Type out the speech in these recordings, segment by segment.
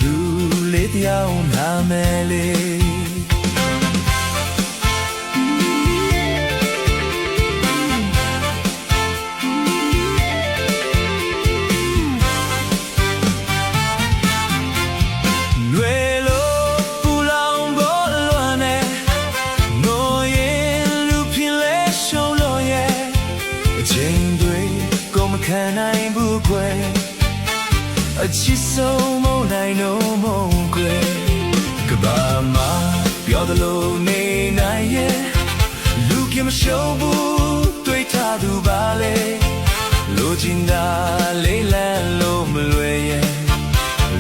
သူလေးတယောက်နာမည်လေးခံနိုင်ဘူးခွဲအချစ်ဆုံးမနိုင်တော့မခွဲကဘာမှာပြောသလိုနေနိုင်ရဲ့လူကမရှုံးဘူးတွေ့ထားသူပါလေလိုချင်တာလေးလန်းလို့မလွယ်ရဲ့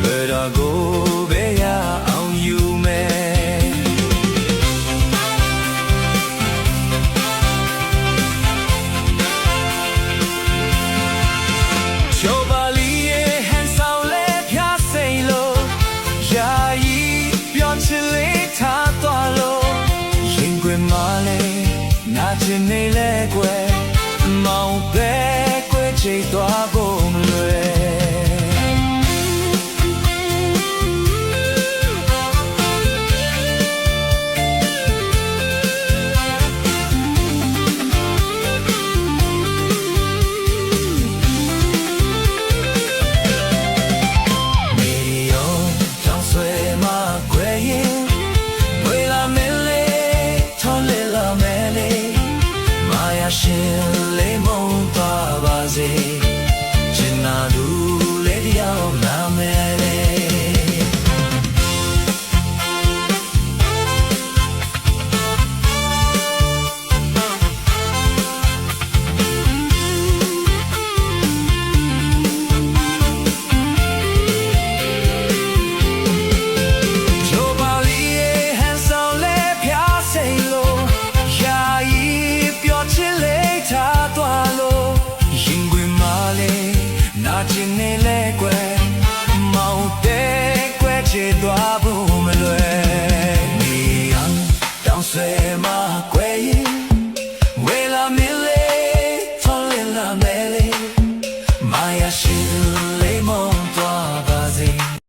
လွယ်တော့ကိုပဲရအောင်ယူမယ်နေလေကွယ်မောင်ပဲကွယ်ချေသွား